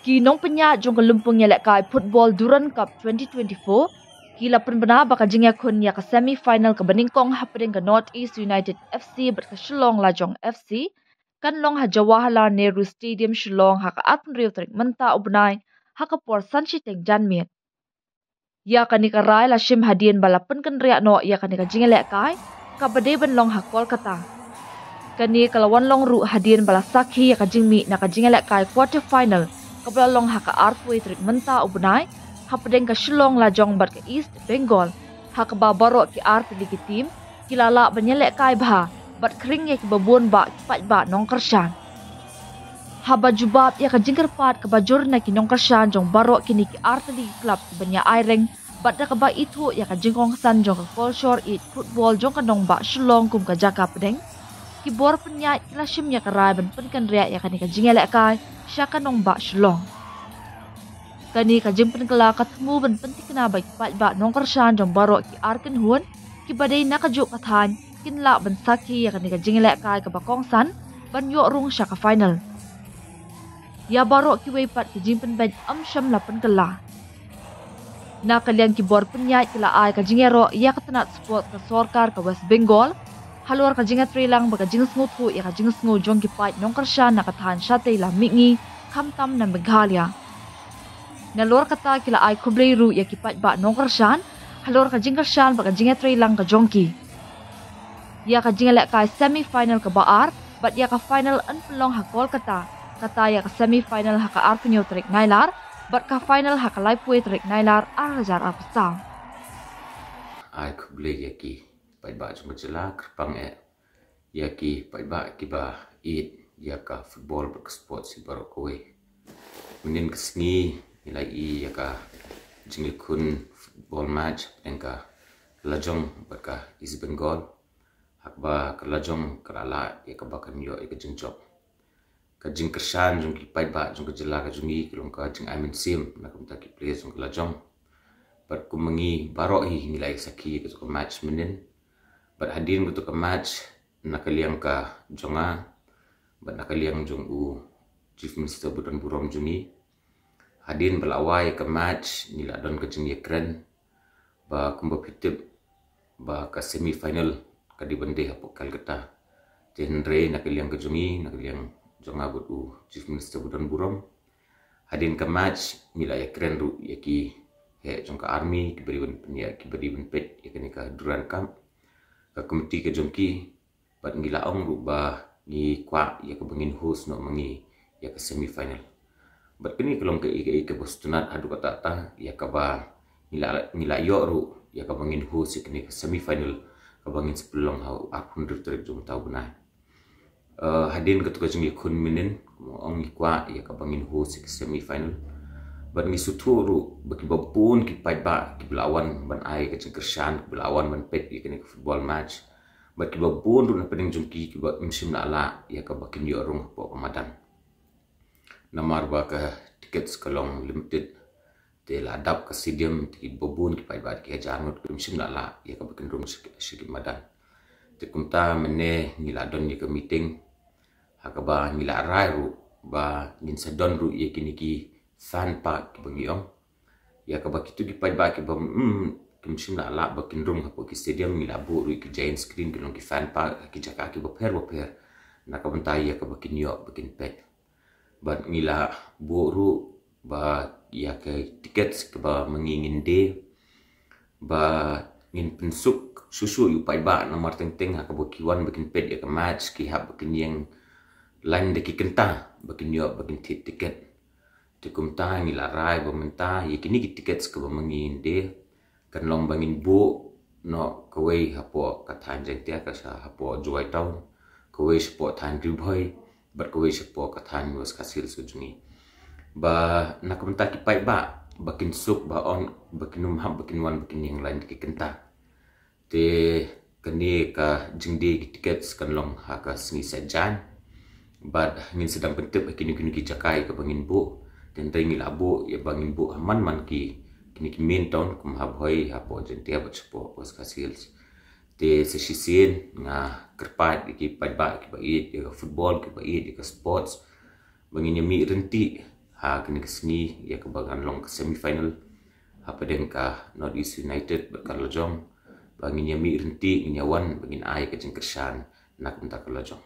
Ki nong penya jong kelumpung yelek kai Football Duran Cup 2024, ki lapan benar baka jingya kun ya ke semi-final ke Beningkong hapeding ke North East United FC berke Shillong Lajong FC, kan long ha Jawaharlal Nehru Stadium Shillong ha ke atun riu terik menta ubnai ha ke por Sanchiteng Janmiet. Ya kan ika rai la shim hadien balapan kan riak no ya kan ika jingya lek kai, ka bedeben long ha Kolkata. Kani kalawan long ru hadien bala sakhi ya ka jingmi na ka jingya lek kai quarter final, kabla long ha ka artway trik menta ubnai hapedeng ka Shillong Lajong bat ke East Bengal ha ka babarok ki art ligi tim kilala banyelek kai bha bat kring ye ki babun ba pat ba nong kershan ha bajubab ya ka jingker pat ka bajur na ki nong kershan jong barok kini ki art ligi club ki banya aireng bat da ka ba itu ya ka jingkong san jong ka Kolshore it football jong ka nong ba Shillong kum ka jaka pedeng ki bor penya kila shim ya ka rai ban pen kan riak ya ka ni ka jingelek kai syaka nong ba Shillong. Kani ka jimpen kala katmu ban penting kena baik pat ba nong kershan jong barok ki arken huan ki badai na ka juk kathan kin la ban sakhi ya kani ka jingelek kai ka bakong san ban yo rung syaka final. Ya barok ki wei pat ki jimpen ban sham lapan kala. Na kalian ki bor penyat kila ai ka jingero ya katanat sport ka sorkar ka West Bengal haluar ka jingat rilang baka jingas ngutu ya ka jingas ngu jong ki pat nong kershan na kathan syate la mingi kamtam na Meghalaya. Na luar kata kila ai kubleiru ya ki pat ba nong kershan haluar ka jingkershan baka jingat rilang ka jongki. Ya ka jingalek kai semi final ka baar bat ya ka final an pelong ha Kolkata kata ya ka semi final ha ka arpenyo trik nailar bat ka final ha ka laipue trik nailar arajar apsa. Ai kublei ya ki pai ba cuma jela kerpang ya ki pai ba ki ba it ya ka football ber sport si baru kowe menin kesni nilai i ya ka jingi kun football match engka lajong baka East Bengal hak ba ka lajong kerala ya ka bakan yo ka jingjok ka jing kershan jong ki pai ba jong ka jela ka jungi kelong ka jing aimen sim na kum ta ki play jong ka lajong bat kumengi baro hi nilai saki ka match menin bat hadin betul ke match nakaliang ka jonga bat nakaliang jong u chief minister budan burom jungi hadin belawai ke match nila don ke jengi kren ba kumba pitip ba ka semi final ka di bende hapok Kolkata tenre nakaliang ke jungi nakaliang jonga but u chief minister budan burom hadin ke match nila ya kren ru ya ki he jong ka army ki beri ben ya ki beri ben pet ya ka Duran Cup ka komiti ke jongki bat ngila ong rubah ni kwa ya ke bengin host no mengi ya ke semi final bat kini kelong ke ke bostunat adu kata ta ya ka ba ngila yo ru ya ke bengin host ke semi final ka bengin sepelong hau akun terek jong tau benai hadin ke tugas jongki kun minin ong ni kwa ya ke bengin host ke semi final bat ngi suturu baki babun ki pai ba ki belawan ban ai ke cengkershan ki belawan ban pet ki ke football match bat ki babun ru na pedeng jungki ki ba msim na la ya ka bakin yo rung po Ramadan namar ba ka tiket sekalong limited te la dap ka stadium ki babun ki pai ba ki janut ki msim na la ya ka bakin rung sigi Ramadan te kumta mene ngila don ni ke meeting hakaba ngila rai ru ba ngin sedon ru ye kini ki fan pak ki bangiong ya ka bakitu di pai ba ki bam kimsim la la bakin rung hapo ki stadium ni labu ru ki giant screen ki long ki fan pak ki jaka ki boper na ka bentai ya ka bakin yo bakin pet bat ngila boru ba ya ka tiket ke ba mengingin de ba ngin pensuk susu yu pai ba nomor teng-teng ha ka bokiwan bakin pet ya ka match ki hab bakin yang lain de ki kenta bakin yo bakin tiket tikum ta ngila rai bamenta yakini ki tiket ke bamangin de kan long bangin bu no kawai hapo kathan jeng tia ka sa hapo juai town kawai spo than ri bhoi bat kawai spo kathan was kasil sujungi ba nakamta ki pai ba bakin suk ba on bakinum hab bakin wan bakin yang lain ki kenta te kani ka jingde ki tiket kan long ha ka sni sajan bat ngin sedang pentep kini ki jakai ka bangin bu dan tengi labu ya bangin bu aman man ki kini ki main town kum hab hoi hapo jentia bat spo was kasils te sesisin nga kerpat ki pai ba ki ba it ya football ki ba it ya sports bangin mi renti ha kini kesini ya kebangan long ke semifinal apa dengka North East United berkalojong bangin yami renti nyawan bangin ai ke jengkersan nak mentak kalojong